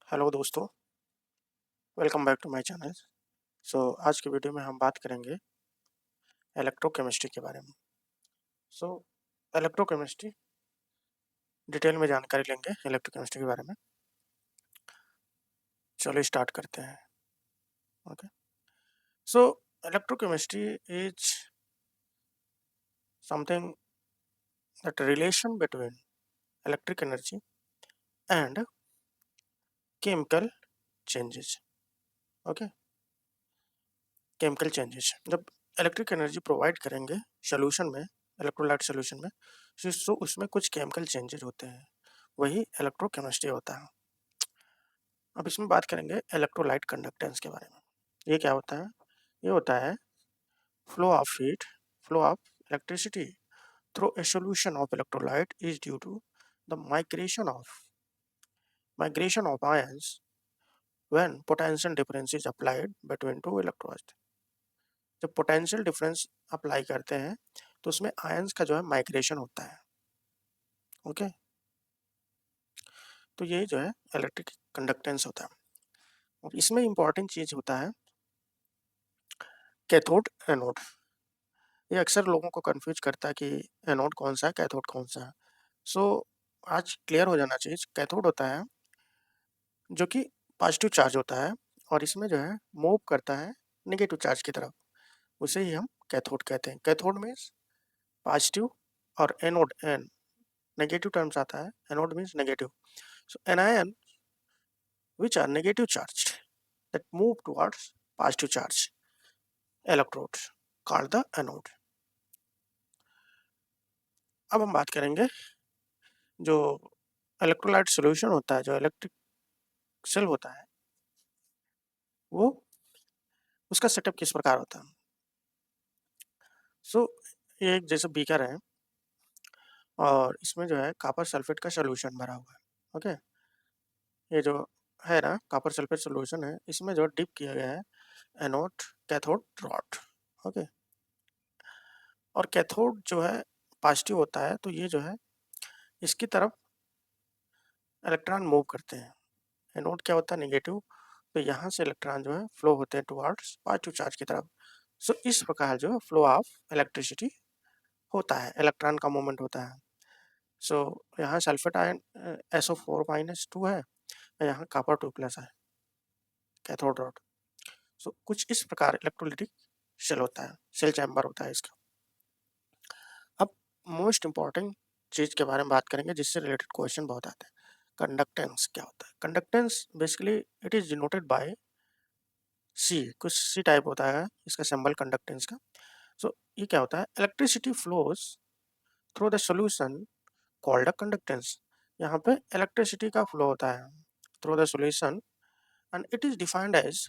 Hello दोस्तों, welcome back to my channel. आज की वीडियो में हम बात करेंगे इलेक्ट्रोकेमिस्ट्री के बारे में। सो इलेक्ट्रोकेमिस्ट्री डिटेल में जानकारी लेंगे इलेक्ट्रोकेमिस्ट्री के बारे में। चलो स्टार्ट करते हैं। Okay, so electrochemistry is something that relation between electric energy and chemical changes. Okay, chemical changes जब इलेक्ट्रिक एनर्जी प्रोवाइड करेंगे सोल्यूशन में, इलेक्ट्रोलाइट सोल्यूशन में, सो उसमें कुछ केमिकल चेंजेस होते हैं, वही इलेक्ट्रोकेमिस्ट्री होता है। अब इसमें बात करेंगे इलेक्ट्रोलाइट कंडक्टेंस के बारे में। ये क्या होता है? ये होता है flow of heat, flow of electricity through a solution of electrolyte is due to the migration of ions when potential difference is applied between two electrodes. जब पोटेंशियल डिफरेंस अप्लाई करते हैं तो उसमें आयंस का जो है माइग्रेशन होता है। ओके, तो ये जो है इलेक्ट्रिक कंडक्टेंस होता है। और इसमें इंपॉर्टेंट चीज होता है कैथोड एनोड। ये अक्सर लोगों को कंफ्यूज करता है कि एनोड कौन सा है, कैथोड कौन सा है। सो आज क्लियर हो जाना चाहिए। कैथोड होता है जो कि पॉजिटिव चार्ज होता है और इसमें जो है मूव करता है नेगेटिव चार्ज की तरफ, उसे ही हम कैथोड कहते हैं। कैथोड मीन्स पॉजिटिव और एनोड एन नेगेटिव टर्म्स आता है। Anode means negative. So anion which are negative charge that move towards positive charge electrode called the anode. अब हम बात करेंगे जो इलेक्ट्रोलाइट सॉल्यूशन होता है, जो इलेक्ट्रिक सेल होता है, वो उसका सेटअप किस प्रकार होता है। ये एक जैसे बीकर है और इसमें जो है कॉपर सल्फेट का सॉल्यूशन भरा हुआ है। ओके, ये जो है ना कॉपर सल्फेट सॉल्यूशन है, इसमें जो डिप किया गया है एनोड कैथोड रॉड। ओके, और कैथोड जो है पॉजिटिव होता है, तो ये जो है इसकी तरफ इलेक्ट्रॉन मूव करते हैं। एनोड क्या होता है, नेगेटिव, तो यहाँ से इलेक्ट्रॉन जो है फ्लो होते हैं टुवर्ड्स पॉजिटिव चार्ज की तरफ। इस प्रकार जो फ्लो ऑफ इलेक्ट्रिसिटी होता है, इलेक्ट्रॉन का मूवमेंट होता है। यहाँ सल्फेट आयन SO4-2 है, यहाँ कॉपर 2+ है, कैथोड रॉड। कुछ इस प्रकार इलेक्ट्रोलिटिक सेल होता है, सेल चैम्बर होता है इसका। अब मोस्ट इंपॉर्टेंट चीज के बारे में बात करेंगे जिससे रिलेटेड क्वेश्चन बहुत आते हैं। कंडक्टेंस क्या होता है? Conductance basically it is denoted by C. कुछ सी टाइप होता है इसका सिंबल कंडक्टेंस का। ये क्या होता है? Electricity flows through the solution called a conductance. यहाँ पे इलेक्ट्रिसिटी का फ्लो होता है through the solution and it is defined as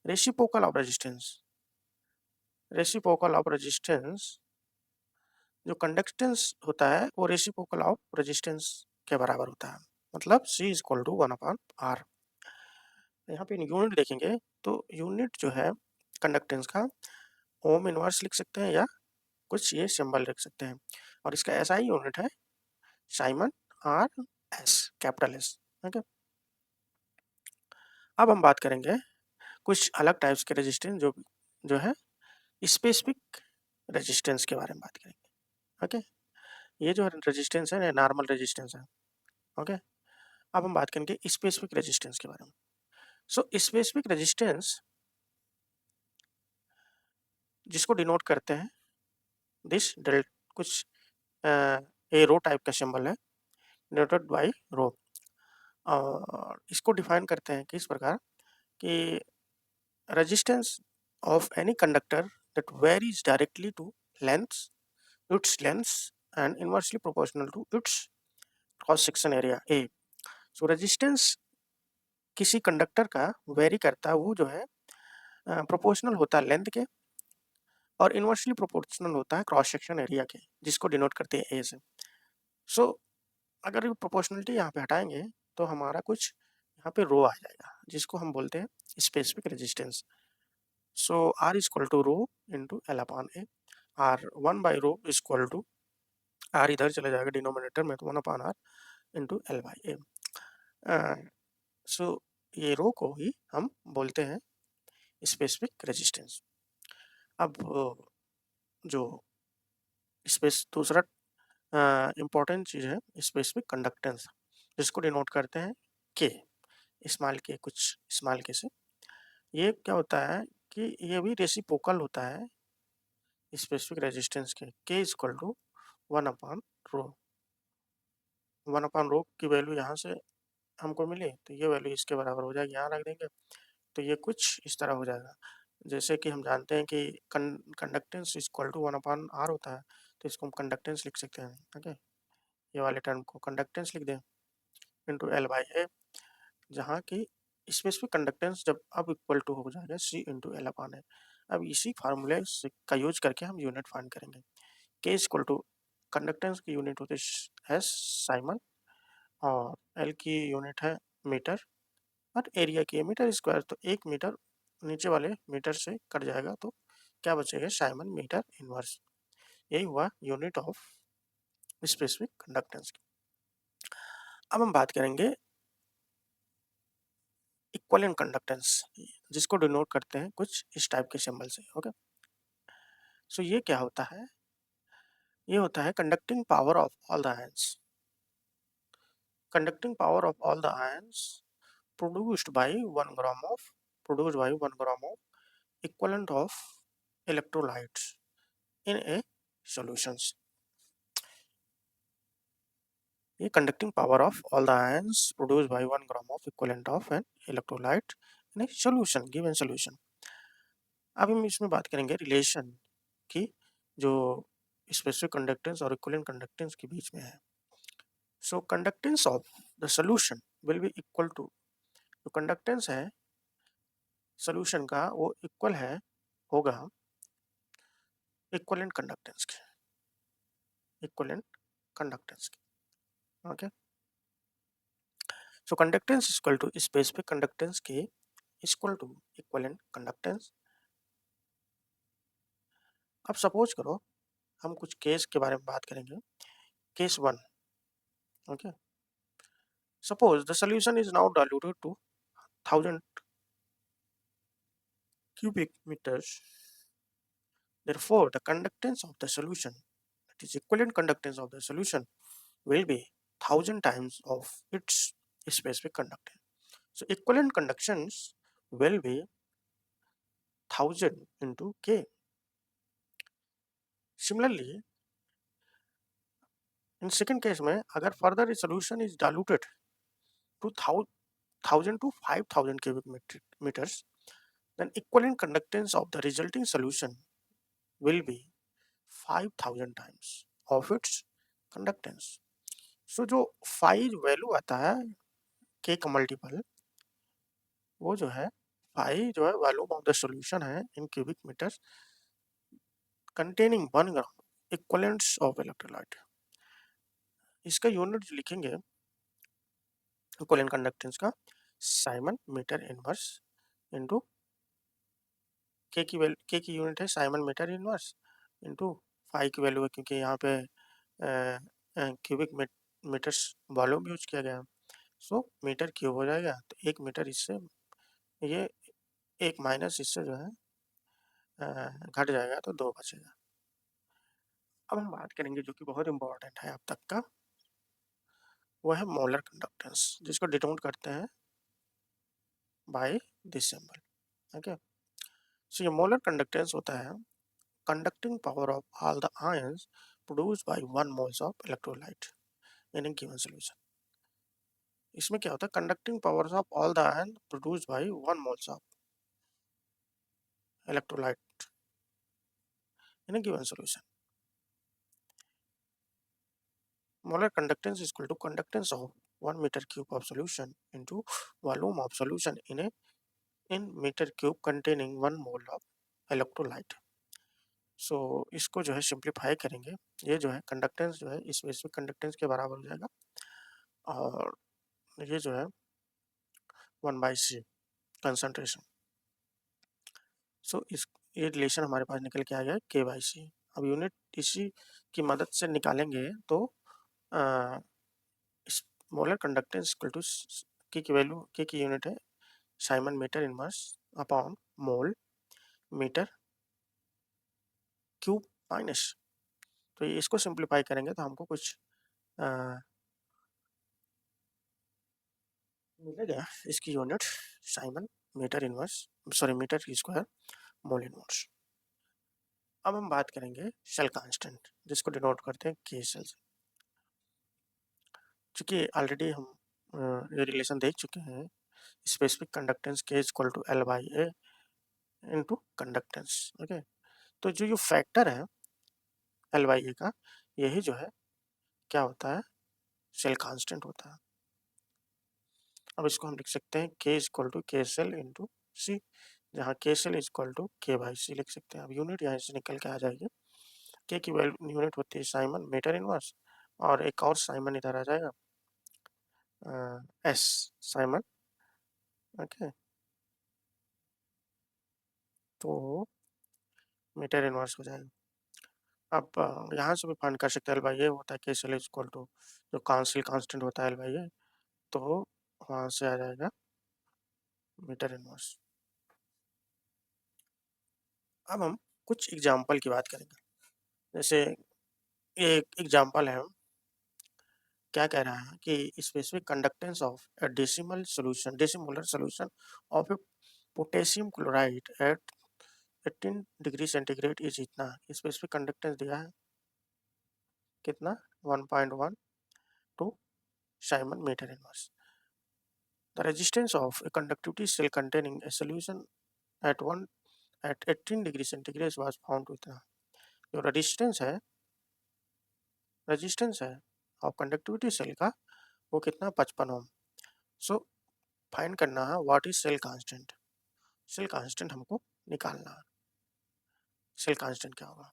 reciprocal of resistance. Reciprocal of resistance, जो कंडक्टेंस होता है वो रेसिप्रोकल ऑफ रेजिस्टेंस के बराबर होता है। मतलब C is equal to 1/R। यहाँ पे यूनिट देखेंगे तो यूनिट जो है कंडक्टेंस का ओम इनवर्स लिख सकते हैं या कुछ ये सिंबल लिख सकते हैं। और इसका SI यूनिट है Simon RS, capital S। Okay, अब हम बात करेंगे कुछ अलग टाइप्स के रेजिस्टेंस जो जो है स्पेसिफिक रेजिस्टेंस के बारे में बात करेंगे। ओके, ये जो रेजिस्टेंस है नॉर्मल रेजिस्टेंस है। ओके, अब हम बात करेंगे स्पेसिफिक रेजिस्टेंस के बारे में। स्पेसिफिक रेजिस्टेंस जिसको डिनोट करते हैं दिस डेल, कुछ ए रो टाइप का सिंबल है डिनोटेड बाय रो। और इसको डिफाइन करते हैं किस प्रकार कि resistance of any conductor that varies directly to length its length and inversely proportional to its cross section area A। Resistance किसी कंडक्टर का वेरी करता है, वो जो है प्रोपोर्शनल होता है लेंथ के और इनवर्सली प्रोपोर्शनल होता है क्रॉस सेक्शन एरिया के, जिसको डिनोट करते हैं ए से। अगर ये प्रोपोर्शनलिटी यहाँ पे हटाएंगे तो हमारा कुछ यहाँ पे रो आ जाएगा जिसको हम बोलते हैं specific resistance. R is equal to rho into L upon A. R 1/रो इज इक्वल टू, R इधर चले जाएगा डिनोमिनेटर में, तो 1/R इंटू L/A। ये रो को ही हम बोलते हैं स्पेसिफिक रेजिस्टेंस। अब जो स्पेस दूसरा इम्पोर्टेंट चीज़ है स्पेसिफिक कंडक्टेंस, जिसको डिनोट करते हैं के, स्मॉल के, कुछ स्मॉल के से। ये क्या होता है कि ये भी रेसिप्रोकल होता है स्पेसिफिक रेजिस्टेंस के is equal to one upon rho. One upon rho की वैल्यू यहाँ से हमको मिली तो ये वैल्यू इसके बराबर हो जाएगी, यहाँ रख देंगे तो ये कुछ इस तरह हो जाएगा। जैसे कि हम जानते हैं कि conductance is equal to one upon R होता है, तो इसको हम कंडक्टेंस लिख सकते हैं। ओके, ये वाले टर्म को कंडक्टेंस लिख दें इंटू एल बाई ए, जहाँ की स्पेसिफिक कंडक्टेंस जब अब इक्वल टू हो जाएगा सी इंटू एल अपॉन ए। अब इसी फार्मूले का यूज करके हम यूनिट फाइंड करेंगे। के इज इक्वल टू कंडक्टेंस की यूनिट होती है साइमन, और एल की यूनिट है मीटर, और एरिया की है मीटर स्क्वायर। तो 1 मीटर नीचे वाले मीटर से कट जाएगा तो क्या बचेगा, साइमन मीटर इनवर्स। यही हुआ यूनिट ऑफ स्पेसिफिक कंडक्टेंस की। अब हम बात करेंगे इक्विवेलेंट कंडक्टेंस, जिसको डिनोट करते हैं कुछ इस टाइप के सिंबल से। ओके, सो ये क्या होता है, ये होता है conducting power of all the ions. Conducting power of all the ions produced by 1 gram of produced by 1 gram of equivalent of electrolytes in a solutions. ये conducting power of all the ions produced by 1 gram of equivalent of an electrolyte in a solution, given solution. अब हम इसमें बात करेंगे relation की, जो specific conductance और equivalent conductance के बीच में है। So conductance of the solution will be equal to, जो कंडक्टेंस है सॉल्यूशन का वो इक्वल है, होगा इक्विवेलेंट कंडक्टेंस के, इक्विवेलेंट कंडक्टेंस के। Okay, so conductance equal to specific conductance के इक्वल टू इक्विवेलेंट कंडक्टेंस। अब सपोज करो हम कुछ केस के बारे में बात करेंगे। Case 1, okay, suppose the solution is now diluted to 1000 cubic meters, therefore the conductance of the solution, that is equivalent conductance of the solution, will be 1000 times of its specific conductance. So equivalent conductance will be 1000 into K. Similarly, in second case में अगर further solution is diluted to 1000 to 5000 cubic meters, then equivalent conductance of the resulting solution will be 5000 times of its conductance. So जो 5 value आता है K का multiple, वो जो है 5 जो है वॉल्यूम ऑफ द सॉल्यूशन है in cubic metre containing 1 gram equivalents of electrolyte. इसका यूनिट जो लिखेंगे इक्विवेलेंट कंडक्टेंस का, साइमन मीटर इनवर्स इनटू के की यूनिट है साइमन मीटर इनवर्स इनटू 5 की वैल्यू है, क्योंकि यहाँ पे क्यूबिक मीटर्स वॉल्यूम यूज किया गया। सो मीटर क्यूब हो जाएगा, तो 1 मीटर इससे ये 1 माइनस इससे जो है घट जाएगा तो 2 बचेगा। अब हम बात करेंगे जो कि बहुत इंपॉर्टेंट है अब तक का, वो है मोलर कंडक्टेंस, जिसको डिनोट करते हैं बाय दिस सिंबल। ओके, सो ये मोलर कंडक्टेंस होता है conducting power of all the ions produced by 1 moles of electrolyte in a given solution. इसमें क्या होता है, conducting powers of all the ions produced by 1 moles of electrolyte in a given solution. Molar conductance is equal to conductance of 1 meter cube of solution into volume of solution in meter cube containing 1 mole of electrolyte. सो इसको जो है simplify करेंगे, ये जो है conductance जो है specific conductance के बराबर हो जाएगा, और ये जो है 1/c कंसंट्रेशन। सो इस ये रिलेशन हमारे पास निकल के आ गया K/C। अब यूनिट इसी की मदद से निकालेंगे तो मोलर कंडक्टेंस इक्वल टू के की वैल्यू, के की यूनिट है siemens metre inverse upon mole metre cube minus. तो इसको सिंप्लीफाई करेंगे तो हमको कुछ अ, मिलेगा। इसकी unit siemens metre inverse, sorry metre square mole inverse. अब हम बात करेंगे सेल कांस्टेंट, जिसको डिनोट करते हैं के सेल से। चूंकि ऑलरेडी हम ये रिलेशन देख चुके हैं, स्पेसिफिक कंडक्टेंस के equal to L by A into conductance. Okay, तो जो फैक्टर है एल बाई ए का, यही जो है क्या होता है, सेल कांस्टेंट होता है। अब इसको हम लिख सकते हैं के equal to K cell into सी, जहाँ के सेल इक्वल टू के बाई सी लिख सकते हैं। अब यूनिट यहाँ से निकल के आ जाएगी। के की वैल्यू यूनिट होती है साइमन मीटर इनवर्स, और एक और साइमन इधर आ जाएगा, एस साइमन। ओके, तो मीटर इनवर्स हो जाएगा। अब यहाँ से भी फाइंड कर सकते हैं एल बाई ए होता है के सेल इक्वल टू जो कांस्टेंट कांस्टेंट होता है एल बाई ए, तो वहाँ से आ जाएगा मीटर इनवर्स। अब हम कुछ एग्जाम्पल की बात करेंगे। जैसे ये एक एग्जाम्पल है, क्या कह रहा है कि specific conductance of a decimal solution, decimolar solution of a potassium chloride at 18 degree centigrade is इतना। स्पेसिफिक कंडक्टेंस दिया है कितना, 1.1 two siemens metre inverse. The resistance of a conductivity cell containing a solution at 18 degree centigrade was found to इतना। जो resistance है of conductivity cell का, वो कितना, 55 ओम। सो फाइंड करना है what is cell constant. Cell constant हमको निकालना है। सेल कांस्टेंट क्या होगा,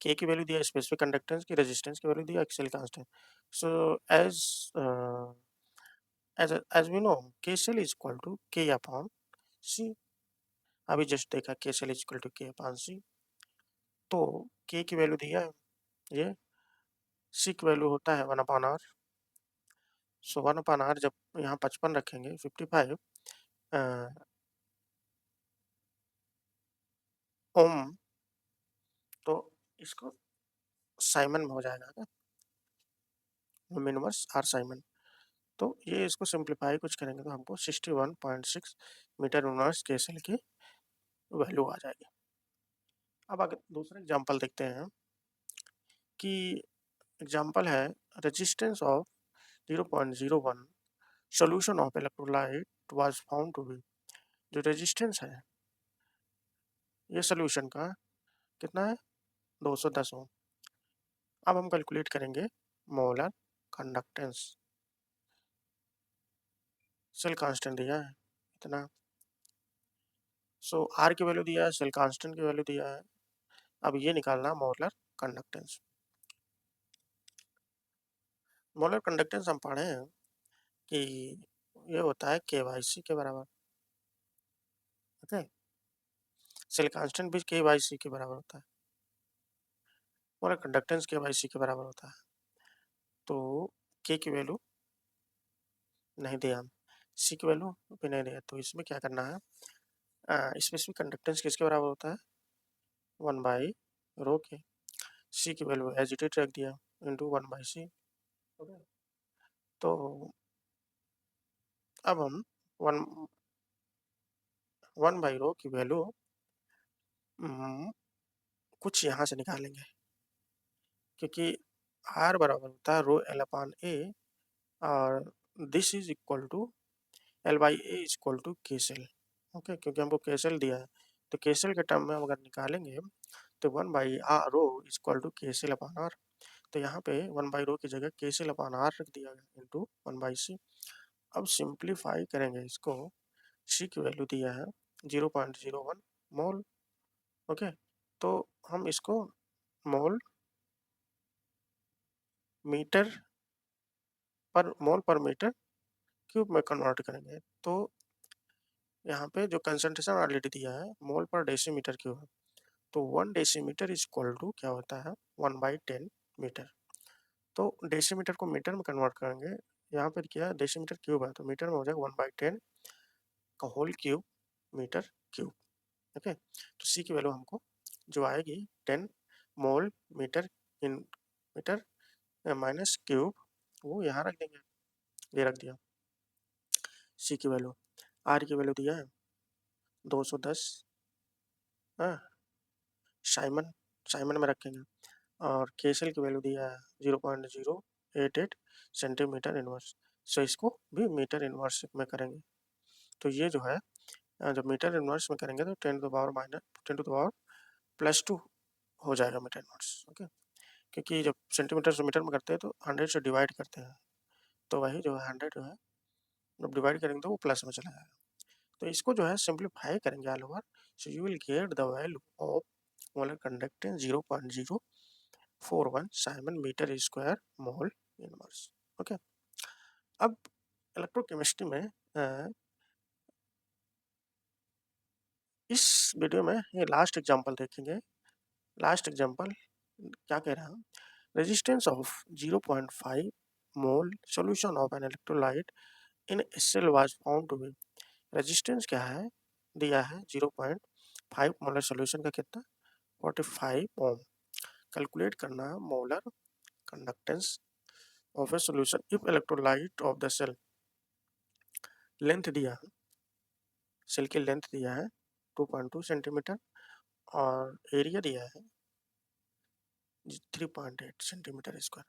के की वैल्यू दिया, स्पेसिफिक कंडक्टेंस की, रेजिस्टेंस की वैल्यू दिया, cell constant. So as as we know K cell is equal to K upon C. अभी जस्ट देखा के cell is equal to K upon C, तो के की वैल्यू दिया है ये, सी की वैल्यू होता है 1/r। सो 1/r जब यहाँ 55 रखेंगे, 55 ओम, तो इसको साइमन में हो जाएगा क्या, ओम इनवर्स आर साइमन। तो ये इसको सिंप्लीफाई कुछ करेंगे तो हमको 61.6 मीटर इनवर्स के सेल की वैल्यू आ जाएगी। अब अगर दूसरा एग्जांपल देखते हैं कि एग्जांपल है resistance of 0.01 solution of electrolyte was found to be. जो रेजिस्टेंस है ये सॉल्यूशन का कितना है, 210 ओम। अब हम कैलकुलेट करेंगे मोलर कंडक्टेंस। सेल कांस्टेंट दिया है इतना, सो आर की वैल्यू दिया है, सेल कांस्टेंट की वैल्यू दिया है। अब ये निकालना मोलर कंडक्टेंस। मोलर कंडक्टेंस हम पढ़े हैं कि ये होता है के वाई सी के बराबर। ओके, सेल कांस्टेंट भी के वाई सी के बराबर होता है, मोलर कंडक्टेंस के वाई सी के बराबर होता है। तो के की वैल्यू नहीं दिया, सी की वैल्यू भी नहीं दिया, तो इसमें क्या करना है, स्पेसिफिक कंडक्टेंस किसके बराबर होता है, 1/रो के। सी की वैल्यू एज इट इज रख दिया इंटू 1/सी। ओके, तो अब हम वन 1/रो की वैल्यू कुछ यहाँ से निकालेंगे, क्योंकि आर बराबर होता है रो एल अपान ए, और this is equal to L by A is equal to K cell. Okay, क्योंकि हमको के सेल दिया है, तो के सेल के टर्म में अगर निकालेंगे तो 1/रो is equal to K cell upon R. तो यहाँ पे 1/रो की जगह के सेल अपान आर रख दिया गया इंटू 1/सी। अब सिंप्लीफाई करेंगे इसको, सी की वैल्यू दिया है 0.01 मोल। ओके, तो हम इसको मोल मीटर मोल पर मीटर क्यूब में कन्वर्ट करेंगे। तो यहाँ पे जो कंसंट्रेशन ऑलरेडी दिया है मोल पर डेसीमीटर क्यूब है, तो 1 डेसीमीटर इज इक्वल टू क्या होता है, 1/10 मीटर। तो डेसीमीटर को मीटर में कन्वर्ट करेंगे, यहाँ पर क्या है डेसीमीटर क्यूब है, तो मीटर में हो जाएगा 1/10 का whole cube metre cube. Okay, तो सी की वैल्यू हमको जो आएगी 10 mole metre in metre minus cube, वो यहाँ रख देंगे, ये रख दिया सी की वैल्यू। आर की वैल्यू दिया है 210, हाँ साइमन साइमन में रखेंगे, और केएसएल की वैल्यू दिया है 0.088 सेंटीमीटर इनवर्स। सो इसको भी मीटर इनवर्स में करेंगे, तो ये जो है जब मीटर इनवर्स में करेंगे तो 10 टू द पावर +2 हो जाएगा मीटर इनवर्स। ओके, क्योंकि जब सेंटीमीटर से मीटर में करते हैं तो 100 से डिवाइड करते हैं, तो वही जो है 100 जो है जब डिवाइड करेंगे तो वो प्लस में चला जाएगा। तो इसको जो है सिंप्लीफाई करेंगे all over, so you will get the value of molar conductance 0.041 siemens metre square mole inverse. Okay, अब इलेक्ट्रोकेमिस्ट्री में इस वीडियो में ये लास्ट एग्जांपल देखेंगे। लास्ट एग्जांपल क्या कह रहा है, resistance of 0.5 mole solution of an electrolyte in cell was found to be. Resistance क्या है, दिया है 0.5 मोलर सॉल्यूशन का कितना 45 ओम। कैलकुलेट करना है molar conductance of a solution if electrolyte of the cell. Length दिया है, सेल की लेंथ दिया है 2.2 सेंटीमीटर, और एरिया दिया है 3.8 सेंटीमीटर स्क्वायर।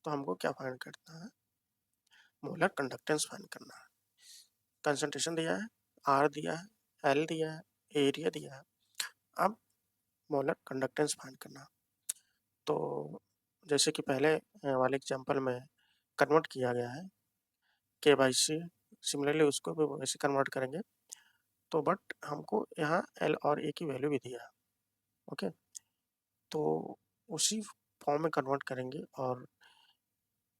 तो हमको क्या फाइंड करना है, मोलर कंडक्टेंस फाइंड करना है। कंसंट्रेशन दिया है, आर दिया है, एल दिया है, एरिया दिया है, अब मोलर कंडक्टेंस फाइंड करना है। तो जैसे कि पहले वाले एग्जांपल में कन्वर्ट किया गया है के बाई सी, सिमिलरली उसको भी वैसे कन्वर्ट करेंगे, तो बट हमको यहाँ एल और ए की वैल्यू भी दिया है। ओके, तो उसी फॉर्म में कन्वर्ट करेंगे और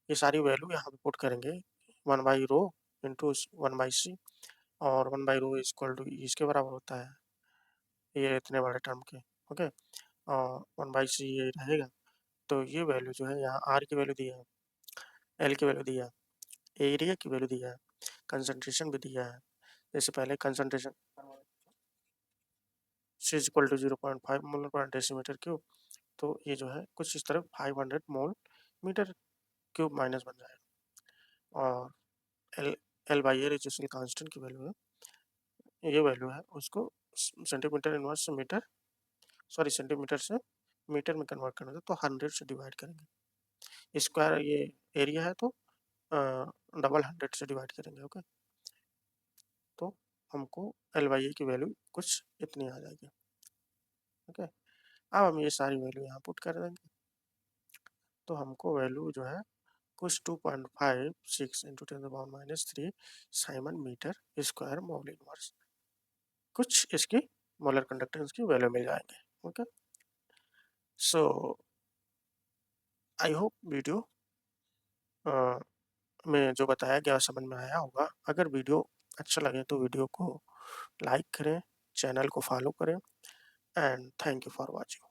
ये सारी वैल्यू यहाँ पे पुट करेंगे 1 बाई रो इंटू 1 बाई सी, और 1 बाई रो इक्वल टू इसके बराबर होता है ये इतने बड़े टर्म के। ओके, और 1 बाई सी ये रहेगा, तो ये वैल्यू जो है यहाँ आर की वैल्यू दिया है, एल की वैल्यू दिया है, एरिया की वैल्यू दिया है, कंसंट्रेशन भी दिया है। जैसे पहले कंसंट्रेशन सी इक्वल टू 0.5 मोल पर डेसीमीटर क्यूब, तो ये जो है कुछ इस तरह 500 मोल मीटर क्यूब माइनस बन जाएगा। और एल एल बाई ए जो सेल कांस्टेंट की वैल्यू है, ये वैल्यू है उसको सेंटीमीटर इनवर्स से मीटर, सॉरी सेंटीमीटर से मीटर में कन्वर्ट करना था, तो 100 से डिवाइड करेंगे। स्क्वायर ये एरिया है तो डबल 100 से डिवाइड करेंगे। ओके, तो हमको एल बाई ए की वैल्यू कुछ इतनी आ जाएगी। ओके, अब हम ये सारी वैल्यू यहाँ पुट कर देंगे, तो हमको वैल्यू जो है कुछ 2.56 into 10⁻³ siemens metre square mole inverse, कुछ इसकी मोलर कंडक्टेंस की वैल्यू मिल जाएंगे। Okay, so I hope video में जो बताया गया समझ में आया होगा। अगर वीडियो अच्छा लगे तो वीडियो को लाइक करें, चैनल को फॉलो करें, and thank you for watching.